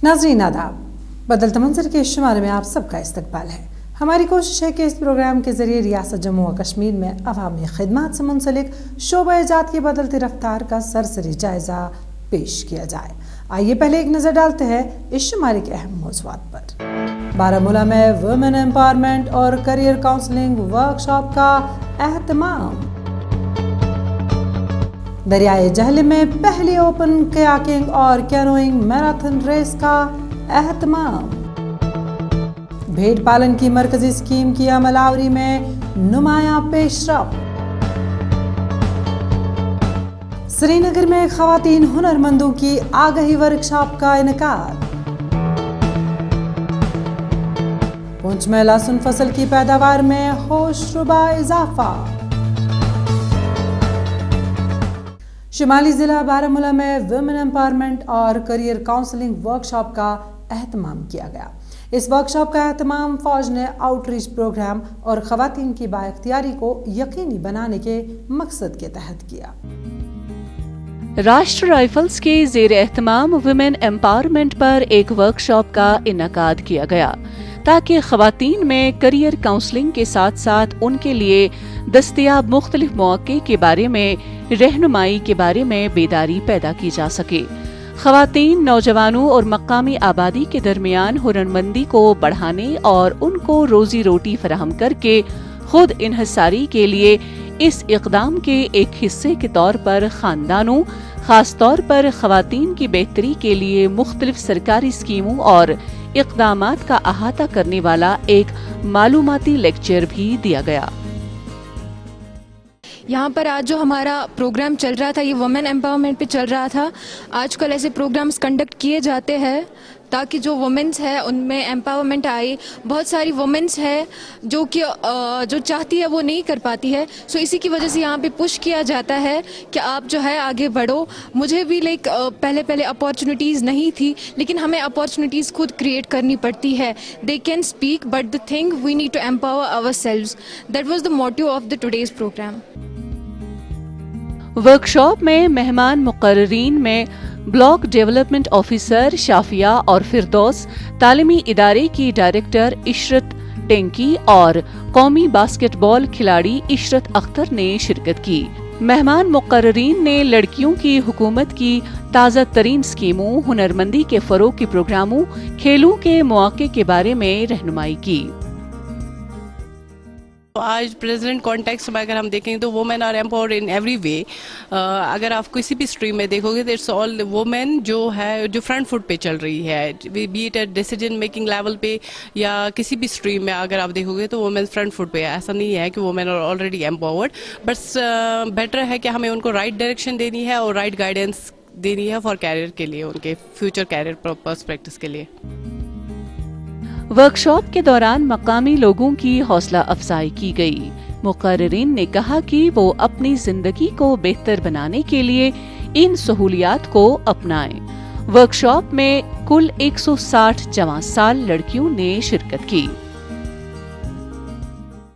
ناظرین آداب، بدلتے منظر کے شمارے میں آپ سب کا استقبال ہے۔ ہماری کوشش ہے کہ اس پروگرام کے ذریعے ریاست جموں و کشمیر میں عوامی خدمات سے منسلک شعبہ جات کی بدلتی رفتار کا سرسری جائزہ پیش کیا جائے۔ آئیے پہلے ایک نظر ڈالتے ہیں اس شمارے کے اہم موضوعات پر۔ بارہمولہ میں ویمن امپاورمنٹ اور کیریئر کاؤنسلنگ ورکشاپ کا اہتمام۔ دریائے جہلم میں پہلی اوپن کیاکنگ اور کینوئنگ میراتھن ریس کا اہتمام۔ بھیڑ پالن کی مرکزی اسکیم کی عمل آوری میں نمایاں پیش رفت۔ سری نگر میں خواتین ہنرمندوں کی آگہی ورکشاپ کا انعقاد۔ پونچھ میں لہسن فصل کی پیداوار میں ہوش ربا اضافہ۔ شمالی ضلع بارہمولہ میں ویمن امپاورمنٹ اور کیریئر کاؤنسلنگ ورکشاپ کا اہتمام کیا گیا۔ اس ورکشاپ کا اہتمام فوج نے آؤٹ ریچ پروگرام اور خواتین کی بااختیاری کو یقینی بنانے کے مقصد کے تحت کیا۔ راشٹر رائفلز کے زیر اہتمام ویمن امپاورمنٹ پر ایک ورکشاپ کا انعقاد کیا گیا تاکہ خواتین میں کیریئر کاؤنسلنگ کے ساتھ ساتھ ان کے لیے دستیاب مختلف مواقع کے بارے میں رہنمائی کے بارے میں بیداری پیدا کی جا سکے۔ خواتین، نوجوانوں اور مقامی آبادی کے درمیان ہنرمندی کو بڑھانے اور ان کو روزی روٹی فراہم کر کے خود انحصاری کے لیے اس اقدام کے ایک حصے کے طور پر خاندانوں، خاص طور پر خواتین کی بہتری کے لیے مختلف سرکاری اسکیموں اور اقدامات کا احاطہ کرنے والا ایک معلوماتی لیکچر بھی دیا گیا۔ یہاں پر آج جو ہمارا پروگرام چل رہا تھا یہ وومن امپاورمنٹ پہ چل رہا تھا۔ آج کل ایسے پروگرامز کنڈکٹ کیے جاتے ہیں تاکہ جو وومنس ہے ان میں امپاورمنٹ آئے۔ بہت ساری وومنس ہے جو چاہتی ہے وہ نہیں کر پاتی ہے، سو اسی کی وجہ سے یہاں پہ پش کیا جاتا ہے کہ آپ جو ہے آگے بڑھو۔ مجھے بھی پہلے اپارچونیٹیز نہیں تھی، لیکن ہمیں اپارچونیٹیز خود کریٹ کرنی پڑتی ہے۔ They can speak but the thing we need to empower ourselves. That was the motive of the today's programme. Workshop میں مہمان مقررین میں بلاک ڈیولپمنٹ آفیسر شافیہ اور فردوس، تعلیمی ادارے کی ڈائریکٹر عشرت ٹینکی اور قومی باسکٹ بال کھلاڑی عشرت اختر نے شرکت کی۔ مہمان مقررین نے لڑکیوں کی حکومت کی تازہ ترین اسکیموں، ہنرمندی کے فروغ کے پروگراموں، کھیلوں کے مواقع کے بارے میں رہنمائی کی۔ آج پریزنٹ کانٹیکسٹ میں اگر ہم دیکھیں تو women are empowered in every way. اگر آپ کسی بھی اسٹریم میں دیکھو گے تو اٹس آل وومن جو فرنٹ فٹ پہ چل رہی ہے، be it at decision making level پہ یا کسی بھی اسٹریم میں اگر آپ دیکھو گے تو وومن فرنٹ فٹ پہ ہے۔ ایسا نہیں ہے کہ وومن آر آلریڈی ایمپاورڈ، بس بیٹر ہے کہ ہمیں ان کو رائٹ ڈائریکشن دینی ہے اور رائٹ گائیڈنس دینی ہے فار کیریئر کے لیے، ان کے فیوچر کیریئر پرسپیکٹس کے لیے۔ ورکشاپ کے دوران مقامی لوگوں کی حوصلہ افزائی کی گئی۔ مقررین نے کہا کہ وہ اپنی زندگی کو بہتر بنانے کے لیے ان سہولیات کو اپنائیں۔ ورکشاپ میں کل 160 جوان سال لڑکیوں نے شرکت کی۔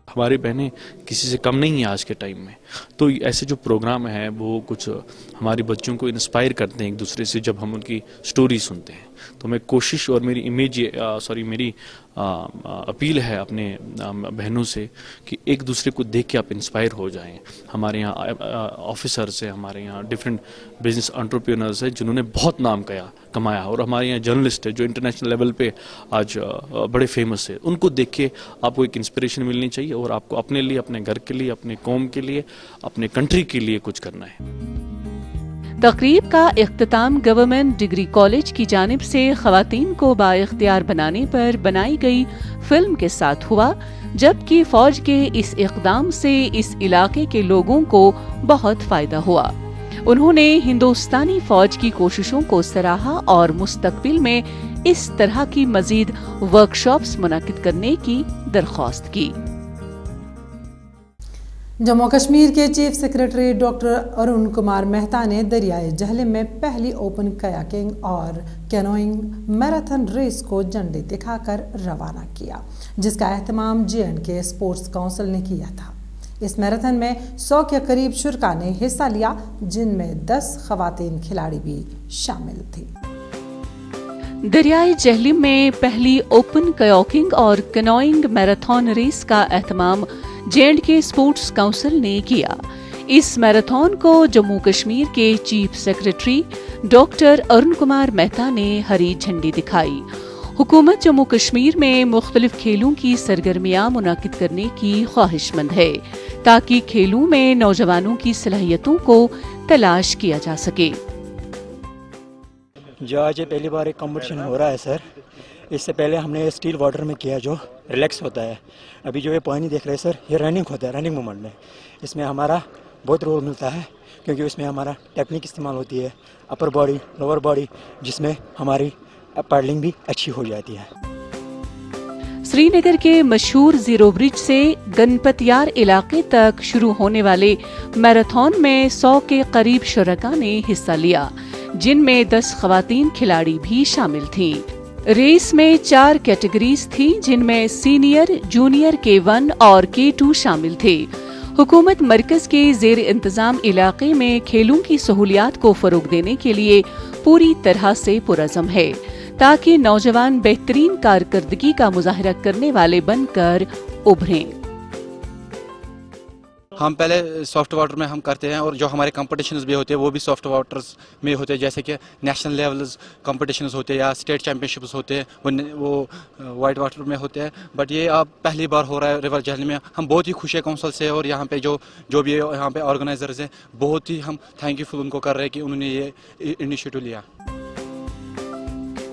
ہماری بہنیں کسی سے کم نہیں ہیں آج کے ٹائم میں، تو ایسے جو پروگرام ہیں وہ کچھ ہماری بچوں کو انسپائر کرتے ہیں ایک دوسرے سے۔ جب ہم ان کی سٹوری سنتے ہیں تو میں کوشش اور میری اپیل ہے اپنے بہنوں سے کہ ایک دوسرے کو دیکھ کے آپ انسپائر ہو جائیں۔ ہمارے یہاں آفیسرس ہیں، ہمارے یہاں ڈفرینٹ بزنس انٹرپرینرز ہیں جنہوں نے بہت نام کمایا، اور ہمارے یہاں جرنلسٹ ہے جو انٹرنیشنل لیول پہ آج بڑے فیمس ہے۔ ان کو دیکھ کے آپ کو ایک انسپریشن ملنی چاہیے اور آپ کو اپنے لیے، اپنے گھر کے لیے، اپنے قوم کے لیے، اپنے کنٹری کے لیے کچھ کرنا ہے۔ تقریب کا اختتام گورنمنٹ ڈگری کالج کی جانب سے خواتین کو بااختیار بنانے پر بنائی گئی فلم کے ساتھ ہوا، جبکہ فوج کے اس اقدام سے اس علاقے کے لوگوں کو بہت فائدہ ہوا۔ انہوں نے ہندوستانی فوج کی کوششوں کو سراہا اور مستقبل میں اس طرح کی مزید ورکشاپس منعقد کرنے کی درخواست کی۔ جموں کشمیر کے chief secretary doctor Arun Kumar Mehta نے دریائے جہلم میں پہلی اوپن کیاکنگ اور کینوئنگ میراتھن ریس کو جھنڈی دکھا کر روانہ کیا، جس کا اہتمام JNK اسپورٹس کونسل نے کیا تھا۔ اس میراتھن میں 100 کے قریب شرکاء نے حصہ لیا، جن میں 10 خواتین کھلاڑی بھی شامل تھیں۔ दरियाए जहलिम में पहली ओपन कयाकिंग और कैनोइंग मैराथन रेस का एहतमाम J&K स्पोर्ट्स काउंसिल ने किया। इस मैराथन को जम्मू कश्मीर के chief secretary doctor Arun Kumar Mehta ने हरी झंडी दिखाई। हुकूमत जम्मू कश्मीर में मुख्तलिफ खेलों की सरगर्मियां मुनाकिद करने की ख्वाहिशमंद है ताकि खेलों में नौजवानों की सलाहियतों को तलाश किया जा सके। जो आज पहली बार एक कंपटीशन हो रहा है सर, इससे पहले हमने स्टील वाटर में किया जो रिलैक्स होता है। अभी जो ये पानी देख रहे हैं सर, ये रनिंग होता है, रनिंग मूवमेंट में इसमें हमारा बहुत रोल मिलता है क्योंकि उसमें हमारा टेक्निक इस्तेमाल होती है, अपर बॉडी लोअर बॉडी, जिसमें हमारी पैडलिंग भी अच्छी हो जाती है। श्रीनगर के मशहूर जीरो ब्रिज से गनपतयार इलाके तक शुरू होने वाले मैराथन में 100 के करीब शुरका ने हिस्सा लिया, जिनमें 10 खवातीन खिलाड़ी भी शामिल थीं। रेस में 4 कैटेगरीज थी, जिनमें सीनियर, जूनियर K1 और K2 शामिल थे। हुकूमत मरकज के जेर इंतजाम इलाके में खेलों की सहूलियात को फरोग देने के लिए पूरी तरह से पुरज़म है ताकि नौजवान बेहतरीन कारकर्दगी का मुजाहरा करने वाले बनकर उभरें। हम पहले सॉफ्ट वाटर में हम करते हैं और जो हमारे कंपटीशंस भी होते हैं वो भी सॉफ्ट वाटर्स में होते हैं, जैसे कि नेशनल लेवल्स कंपटीशंस होते हैं या स्टेट चैम्पियनशिप्स होते हैं, वो वाइट वाटर में होते हैं। बट ये अब पहली बार हो रहा है रिवर जहलिम में। हम बहुत ही खुश है काउंसिल से और यहाँ पे जो भी यहाँ पे ऑर्गेनाइजर्स हैं, बहुत ही हम थैंकफुल उनको कर रहे हैं कि उन्होंने ये इनिशिएटिव लिया।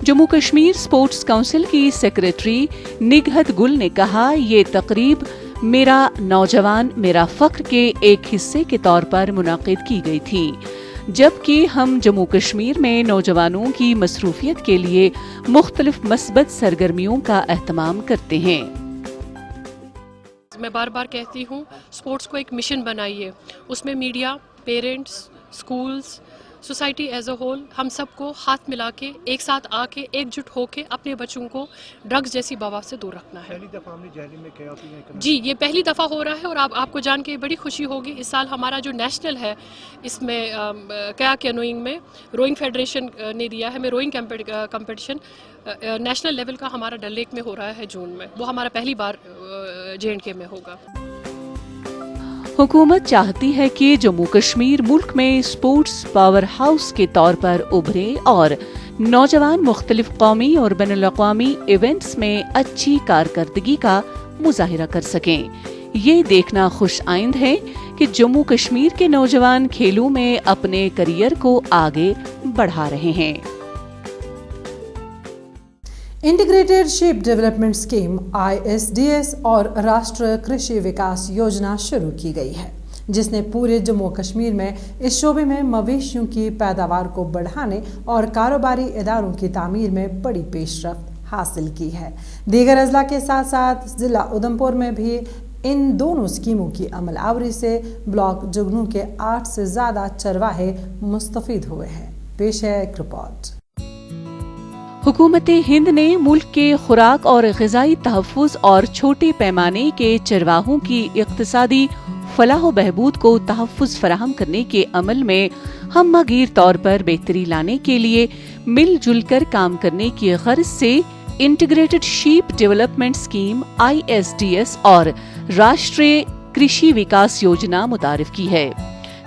जम्मू कश्मीर स्पोर्ट्स काउंसिल की सेक्रेटरी निगहत गुल ने कहा, ये तकरीब मेरा नौजवान मेरा फख्र के एक हिस्से के तौर पर मुनाकिद की गई थी, जबकि हम जम्मू कश्मीर में नौजवानों की मसरूफियत के लिए मुख्तलिफ मस्बत सरगर्मियों का एहतमाम करते हैं। मैं बार बार कहती हूँ, स्पोर्ट्स को एक मिशन बनाइए, उसमें media, parents, schools, society as a whole, हम सबको हाथ मिला के एक साथ आके एकजुट होके अपने बच्चों को ड्रग्स जैसी बवा से दूर रखना है। पहली दफा हमने जहलिम में किया जी, ये पहली दफ़ा हो रहा है और आपको जान के बड़ी खुशी होगी। इस साल हमारा जो नेशनल है, इसमें क्या कैनोइंग में रोइंग फेडरेशन ने दिया है, हमें रोइंग कंपटीशन नेशनल लेवल का हमारा डल लेक में हो रहा है जून में। वो हमारा पहली बार J&K में होगा। हुकूमत चाहती है कि जम्मू कश्मीर मुल्क में स्पोर्ट्स पावर हाउस के तौर पर उभरे और नौजवान मुख्तलिफ कौमी और बैनुल-अक़वामी इवेंट्स में अच्छी कारकर्दगी का मुजाहिरा कर सकें। ये देखना खुश आइंद है कि जम्मू कश्मीर के नौजवान खेलों में अपने करियर को आगे बढ़ा रहे हैं। Integrated sheep development scheme ISDS और राष्ट्रीय कृषि विकास योजना शुरू की गई है, जिसने पूरे जम्मू कश्मीर में इस शोबे में मवेशियों की पैदावार को बढ़ाने और कारोबारी इदारों की तामीर में बड़ी पेशरफ्त हासिल की है। दीगर अजला के साथ साथ ज़िला उधमपुर में भी इन दोनों स्कीमों की अमल आवरी से ब्लॉक जुगनू के 8 से ज़्यादा चरवाहे मुस्तफीद हुए हैं। पेश है एक रिपोर्ट। हुकूमत हिंद ने मुल्क के खुराक और ग़िज़ाई तहफ़्फ़ुज़ और छोटे पैमाने के चरवाहों की इक़्तिसादी फलाह बहबूद को तहफ़्फ़ुज़ फराहम करने के अमल में हमगीर तौर पर बेहतरी लाने के लिए मिलजुल कर काम करने की गर्ज से integrated sheep development scheme ISDS और राष्ट्रीय कृषि विकास योजना मुतारिफ की है।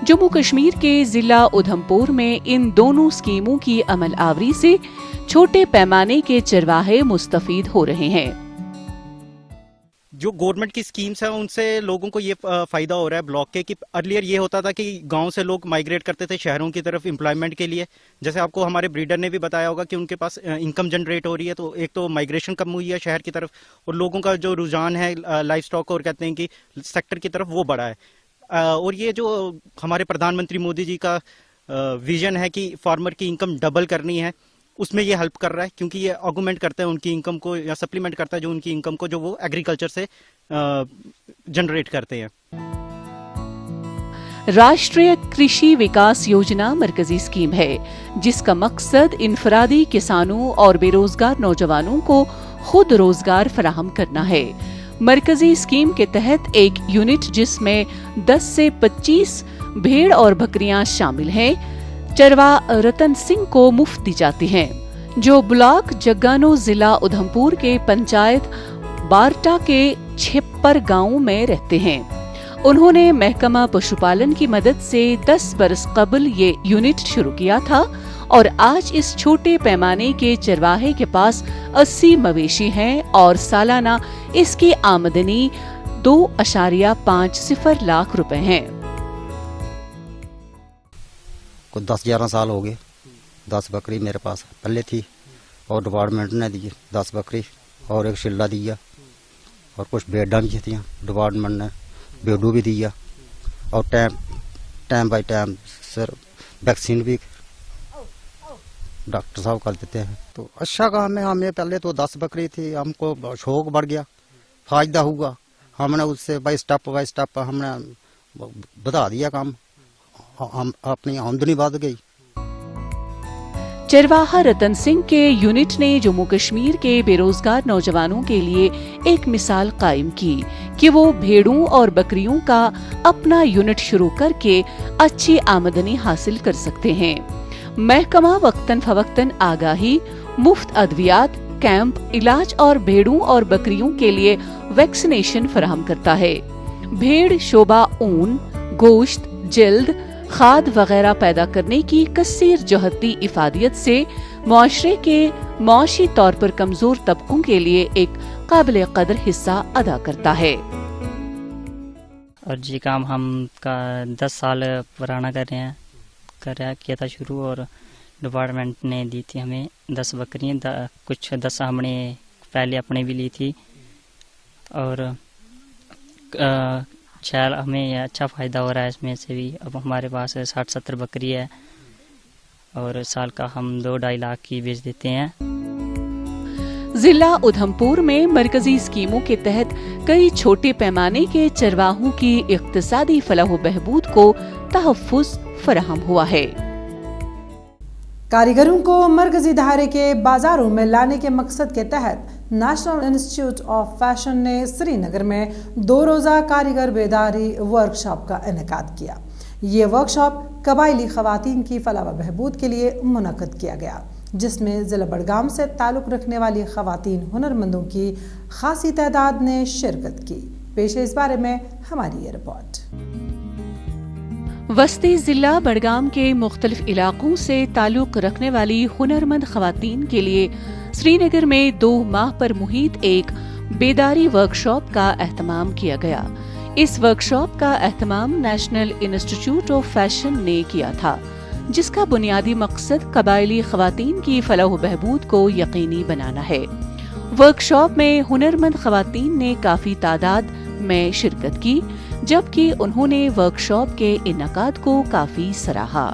जम्मू कश्मीर के जिला उधमपुर में इन दोनों स्कीमों की अमल आवरी से छोटे पैमाने के चरवाहे मुस्तफीद हो रहे हैं। जो गवर्नमेंट की स्कीम्स हैं उनसे लोगों को ये फायदा हो रहा है ब्लॉक के कि अर्लियर ये होता था कि गांव से लोग माइग्रेट करते थे शहरों की तरफ एम्प्लॉयमेंट के लिए। जैसे आपको हमारे ब्रीडर ने भी बताया होगा कि उनके पास इनकम जनरेट हो रही है, तो एक तो माइग्रेशन कम हुई है शहर की तरफ और लोगों का जो रुझान है लाइफ स्टॉक और कहते हैं कि सेक्टर की तरफ वो बढ़ा है। और ये जो हमारे प्रधानमंत्री मोदी जी का विजन है कि फार्मर की इनकम डबल करनी है, उसमें ये हेल्प कर रहा है क्योंकि ये ऑगुमेंट करता है उनकी इनकम को या सप्लीमेंट करता है जो उनकी इनकम को जो वो एग्रीकल्चर से जनरेट करते हैं। राष्ट्रीय कृषि विकास योजना मरकजी स्कीम है जिसका मकसद इनफरादी किसानों और बेरोजगार नौजवानों को खुद रोजगार फराहम करना है। मरकजी स्कीम के तहत एक यूनिट जिसमें 10 से 25 भेड़ और बकरियां शामिल हैं, चरवा रतन सिंह को मुफ्त दी जाती हैं। जो ब्लॉक जग्गानो जिला उधमपुर के पंचायत बारटा के छिप्पर गांव में रहते हैं। उन्होंने महकमा पशुपालन की मदद से 10 बरस कबल ये यूनिट शुरू किया था और आज इस छोटे पैमाने के चरवाहे के पास 80 मवेशी हैं और सालाना इसकी आमदनी 2.50 लाख रुपए है। कुछ 10-11 साल हो गए। 10 बकरी मेरे पास पहले थी और डिपार्टमेंट ने दी 10 बकरी और एक शिल्ला दिया और कुछ बेडा भी थी। डिपार्टमेंट ने बेडू भी दिया और time by time sir vaccine भी डॉक्टर साहब कर देते हैं। तो अच्छा काम है। हमें पहले तो 10 बकरी थी, हमको शौक बढ़ गया, फायदा हुआ। हमने उससे बाई स्टेप हमने बढ़ा दिया काम, हम अपनी आमदनी बढ़ गई। चरवाहा रतन सिंह के यूनिट ने जम्मू कश्मीर के बेरोजगार नौजवानों के लिए एक मिसाल कायम की कि वो भेड़ों और बकरियों का अपना यूनिट शुरू करके अच्छी आमदनी हासिल कर सकते हैं। महकमा वक्तन फवक्तन आगाही, मुफ्त अद्वियात, कैंप, इलाज और भेड़ों और बकरियों के लिए वैक्सीनेशन फराहम करता है। भेड़ शोबा ऊन, गोश्त, जल्द, खाद वगैरह पैदा करने की कसीर जोहती इफादियत से मुआशरे के मुआशी तौर पर कमजोर तबकों के लिए एक काबिल कदर हिस्सा अदा करता है। और जी काम हम का 10 साल पुराना किया था शुरू और डिपार्टमेंट ने दी थी हमें 10 बकरियाँ, कुछ 10 हमने पहले अपने भी ली थी और शायद हमें अच्छा फ़ायदा हो रहा है इसमें से भी। अब हमारे पास 60-70 बकरी है और साल का हम 2-2.5 लाख की बेच देते हैं। जिला उधमपुर में मरकजी स्कीमों के तहत कई छोटे पैमाने के चरवाहों की इक्तिसादी फलाह व बहबूद को तहफ़्फ़ुज़ फराहम हुआ है। कारीगरों को मरकजी धारे के बाजारों में लाने के मकसद के तहत नेशनल इंस्टीट्यूट ऑफ फैशन ने श्रीनगर में 2 रोज़ा कारीगर बेदारी वर्कशॉप का इनेकाद किया। ये वर्कशॉप कबायली खवातीन की फलाह व बहबूद के लिए मुनक़द किया गया, जिसमें ज़िला बड़गाम से ताल्लुक़ रखने वाली खवातीन हुनरमंदों की खासी तादाद ने शिरकत की। पेश है इस बारे में हमारी ये रिपोर्ट। वस्ती जिला बड़गाम के मुख्तलिफ इलाकों से ताल्लुक़ रखने वाली हुनरमंद खवातीन के लिए श्रीनगर में 2 माह पर मुहित एक बेदारी वर्कशॉप का एहतमाम किया गया। इस वर्कशॉप का एहतमाम नेशनल इंस्टीट्यूट ऑफ फैशन ने किया था, जिसका बुनियादी मकसद कबायली खवातीन की फलाह व बहबूद को यकीनी बनाना है। वर्कशॉप में हुनरमंद खवातीन ने काफ़ी तादाद में शिरकत की, जबकि उन्होंने वर्कशॉप के इनकाद को काफ़ी सराहा।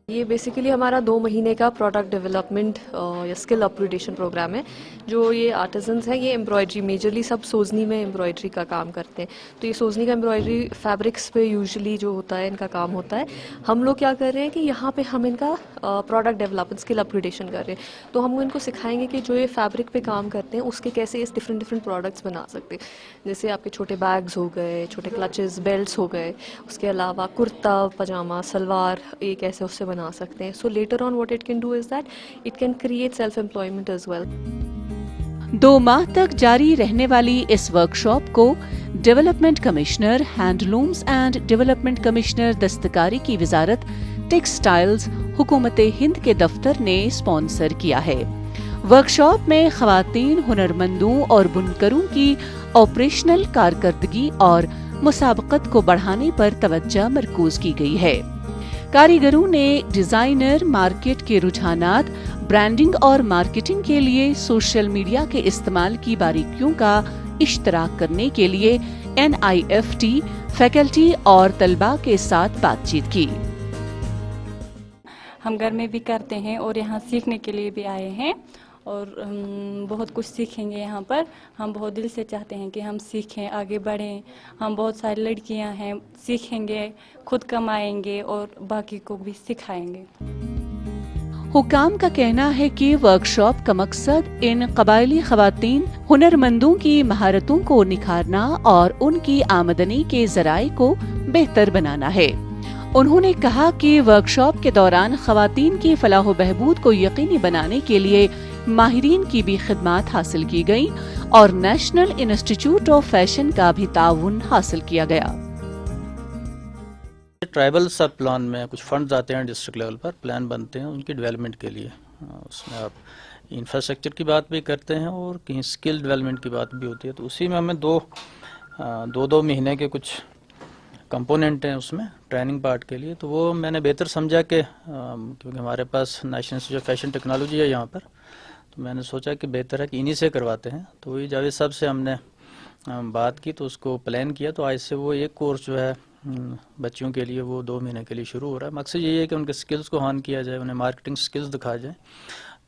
ये बेसिकली हमारा 2 महीने का प्रोडक्ट डेवलपमेंट या स्किल अपग्रेडेशन प्रोग्राम है। जो ये आर्टिजन्स हैं, ये एम्ब्रॉयडरी मेजरली सब सोजनी में एम्ब्रॉयडरी का काम करते हैं। तो ये सोजनी का एम्ब्रॉयडरी फैब्रिक्स पे यूजुअली जो होता है इनका काम होता है। हम लोग क्या कर रहे हैं कि यहाँ पे हम इनका प्रोडक्ट डेवलपमेंट स्किल अपग्रेडेशन कर रहे हैं। तो हम इनको सिखाएंगे कि जो ये फैब्रिक पे काम करते हैं उसके कैसे इस डिफरेंट प्रोडक्ट्स बना सकते हैं। जैसे आपके छोटे बैग्स हो गए, छोटे क्लचेस, बेल्ट्स हो गए, उसके अलावा कुर्ता पजामा सलवार ये कैसे उससे बना सकते हैं। So later on what it can do is that it can create self employment as well. 2 माह तक जारी रहने वाली इस वर्कशॉप को development commissioner handlooms and development commissioner दस्तकारी की वजारत टेक्सटाइल्स हुकूमत हिंद के दफ्तर ने स्पॉन्सर किया है। वर्कशॉप में खवातीन हुनरमंदों और बुनकरों की ऑपरेशनल कारकर्दगी और मुसाबकत को बढ़ाने पर तवज्जो मरकूज की गई है। कारीगरों ने डिजाइनर मार्केट के रुझानात, ब्रांडिंग और मार्केटिंग के लिए सोशल मीडिया के इस्तेमाल की बारीकियों का इश्तराक करने के लिए NIFT फैकल्टी और तलबा के साथ बातचीत की। हम घर में भी करते हैं और यहाँ सीखने के लिए भी आए हैं और हम बहुत कुछ सीखेंगे यहाँ पर। हम बहुत दिल से चाहते हैं कि हम सीखें, आगे बढ़ें। हम बहुत सारी लड़कियाँ हैं, सीखेंगे, खुद कमाएंगे और बाकी को भी सिखाएंगे। हुकाम का कहना है कि वर्कशॉप का मकसद इन कबायली खवातीन हुनरमंदों की महारतों को निखारना और उनकी आमदनी के जराये को बेहतर बनाना है। انہوں نے کہا کہ ورکشاپ کے دوران خواتین کی فلاح و بہبود کو یقینی بنانے کے لیے ماہرین کی بھی خدمات حاصل کی گئیں اور نیشنل انسٹیٹیوٹ آف فیشن کا بھی تعاون حاصل کیا گیا۔ ٹرائبل سب پلان میں کچھ فنڈز آتے ہیں ڈسٹرکٹ لیول پر، پلان بنتے ہیں ان کی ڈیولپمنٹ کے لیے، اس میں آپ انفراسٹرکچر کی بات بھی کرتے ہیں اور کہیں اسکل ڈیولپمنٹ کی بات بھی ہوتی ہے، تو اسی میں ہمیں دو مہینے کے کچھ کمپوننٹ ہیں اس میں ٹریننگ پارٹ کے لیے، تو وہ میں نے بہتر سمجھا کہ کیونکہ ہمارے پاس national institute of fashion technology ہے یہاں پر، تو میں نے سوچا کہ بہتر ہے کہ انہی سے کرواتے ہیں، تو وہی جاوید صاحب سے ہم نے بات کی تو اس کو پلان کیا، تو آج سے وہ ایک کورس جو ہے بچیوں کے لیے وہ 2 مہینے کے لیے شروع ہو رہا ہے۔ مقصد یہی ہے کہ ان کے سکلز کو ہان کیا جائے، انہیں مارکیٹنگ سکلز دکھا جائیں،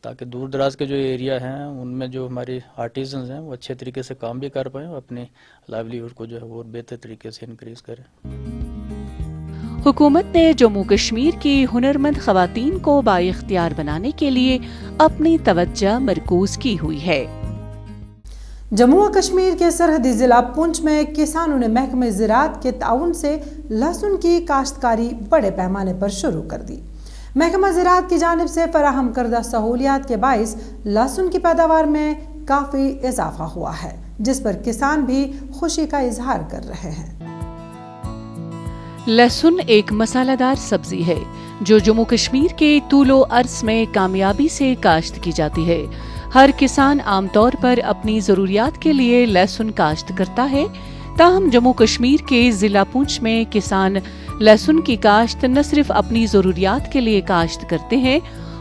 تاکہ دور دراز کے جو ایریا ہیں ان میں جو ہماری آرٹیزنز ہیں وہ اچھے طریقے سے کام بھی کر پائیں اور اپنی لائیولیہوڈ کو جو ہے وہ بہتر طریقے سے انکریز کریں۔ حکومت نے جموں کشمیر کی ہنرمند خواتین کو بااختیار بنانے کے لیے اپنی توجہ مرکوز کی ہوئی ہے۔ جموں و کشمیر کے سرحدی ضلع پونچھ میں کسانوں نے محکمہ زراعت کے تعاون سے لہسن کی کاشتکاری بڑے پیمانے پر شروع کر دی۔ محکمہ زراعت کی جانب سے فراہم کردہ سہولیات کے باعث لہسن کی پیداوار میں کافی اضافہ ہوا ہے، جس پر کسان بھی خوشی کا اظہار کر رہے ہیں۔ لہسن ایک مسالہ دار سبزی ہے جو جموں کشمیر کے طول و عرض میں کامیابی سے کاشت کی جاتی ہے۔ ہر کسان عام طور پر اپنی ضروریات کے لیے لہسن کاشت کرتا ہے، تاہم جموں کشمیر کے ضلع پونچھ میں کسان لہسن کی کاشت نہ صرف اپنی ضروریات کے لیے کاشت کرتے ہیں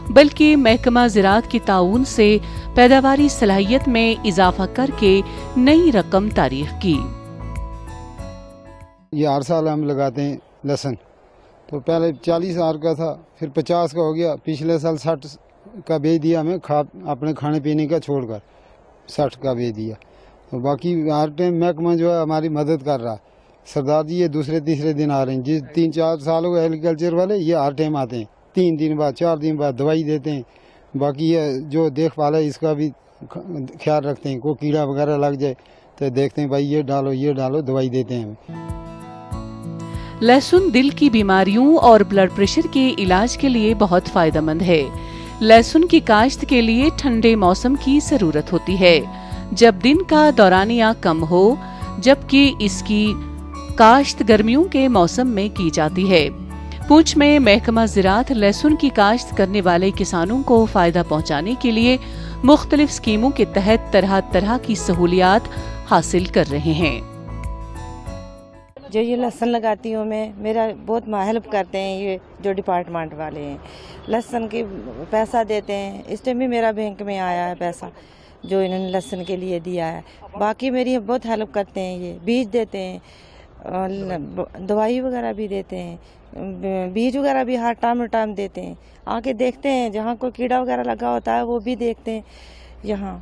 بلکہ محکمہ زراعت کی تعاون سے پیداواری صلاحیت میں اضافہ کر کے نئی رقم تاریخ کی۔ یہ ہر سال ہم لگاتے ہیں لہسن، تو پہلے 40,000 کا تھا، پھر 50 کا ہو گیا، پچھلے سال 60 کا بیچ دیا ہمیں، اپنے کھانے پینے کا چھوڑ کر 60 کا بیچ دیا، تو باقی ہر ٹائم محکمہ جو ہے ہماری مدد کر رہا ہے۔ سردار جی یہ دوسرے تیسرے دن آ رہے ہیں، جس 3-4 سال ہو گئے ایگریکلچر والے، یہ ہر ٹائم آتے ہیں، 3 دن بعد 4 دن بعد دوائی دیتے ہیں، باقی یہ جو دیکھ بھال ہے اس کا بھی خیال رکھتے ہیں، کوئی کیڑا وغیرہ لگ جائے تو دیکھتے ہیں بھائی یہ ڈالو دوائی دیتے ہیں ہمیں۔ لہسن دل کی بیماریوں اور بلڈ پریشر کے علاج کے لیے بہت فائدہ مند ہے۔ لہسن کی کاشت کے لیے ٹھنڈے موسم کی ضرورت ہوتی ہے جب دن کا دورانیہ کم ہو، جبکہ اس کی کاشت گرمیوں کے موسم میں کی جاتی ہے۔ پونچھ میں محکمہ زراعت لہسن کی کاشت کرنے والے کسانوں کو فائدہ پہنچانے کے لیے مختلف اسکیموں کے تحت طرح طرح کی سہولیات حاصل کر رہے ہیں۔ جو یہ لہسن لگاتی ہوں میں، میرا بہت ہیلپ کرتے ہیں یہ جو ڈپارٹمنٹ والے ہیں، لہسن کی پیسہ دیتے ہیں۔ اس ٹائم بھی میرا بینک میں آیا ہے پیسہ جو انہوں نے لہسن کے لیے دیا ہے۔ باقی میری بہت ہیلپ کرتے ہیں، یہ بیج دیتے ہیں، دوائی وغیرہ بھی دیتے ہیں، بیج وغیرہ بھی ہر ٹائم دیتے ہیں، آ کے دیکھتے ہیں، جہاں کوئی کیڑا وغیرہ لگا ہوتا ہے وہ بھی دیکھتے ہیں یہاں۔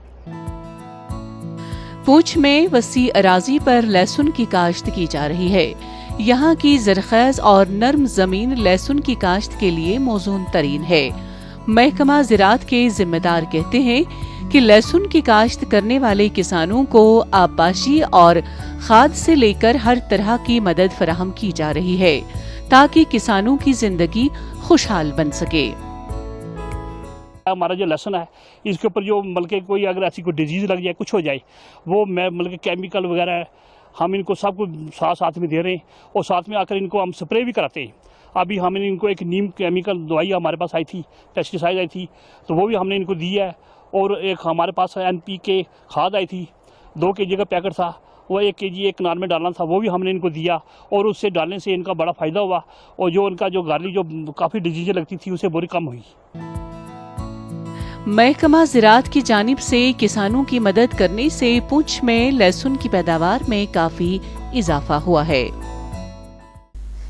پونچھ میں وسیع اراضی پر لہسن کی کاشت کی جا رہی ہے۔ یہاں کی زرخیز اور نرم زمین لہسن کی کاشت کے لیے موزون ترین ہے۔ محکمہ زراعت کے ذمہ دار کہتے ہیں کہ لہسن کی کاشت کرنے والے کسانوں کو آبپاشی اور کھاد سے لے کر ہر طرح کی مدد فراہم کی جا رہی ہے تاکہ کسانوں کی زندگی خوشحال بن سکے۔ ہمارا جو لہسن ہے اس کے اوپر جو بلکہ کوئی اگر ایسی کوئی ڈیزیز لگ جائے، کچھ ہو جائے، وہ بلکہ کیمیکل وغیرہ ہم ان کو سب کو ساتھ میں دے رہے ہیں اور ساتھ میں آ کر ان کو ہم سپرے بھی کراتے ہیں۔ ابھی ہم نے ان کو ایک نیم کیمیکل دوائی ہمارے پاس آئی تھی، پیسٹیسائڈ آئی تھی، تو وہ بھی ہم نے ان کو دی ہے، اور ایک ہمارے پاس NPK کھاد آئی تھی، 2 kg کا پیکٹ تھا، وہ 1 kg ایک کنار میں ڈالنا تھا، وہ بھی ہم نے ان کو دیا، اور اس سے ڈالنے سے ان کا بڑا فائدہ ہوا، اور جو ان کا جو گارلی جو کافی ڈیزیزیں لگتی تھی اسے بڑی کم ہوئی۔ محکمہ زراعت کی جانب سے کسانوں کی مدد کرنے سے پونچھ میں لہسن کی پیداوار میں کافی اضافہ ہوا ہے۔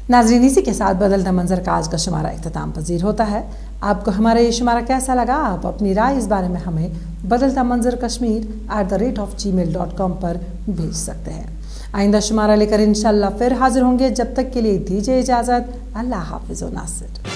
ناظرین، اسی کے ساتھ بدلتا منظر کا آج کا شمارہ اختتام پذیر ہوتا ہے۔ آپ کو ہمارا یہ شمارہ کیسا لگا؟ آپ اپنی رائے اس بارے میں ہمیں بدلتا منظر kashmir@gmail.com پر بھیج سکتے ہیں۔ آئندہ شمارہ لے کر انشاءاللہ پھر حاضر ہوں گے، جب تک کے لیے دیجیے اجازت۔ اللہ حافظ و ناصر۔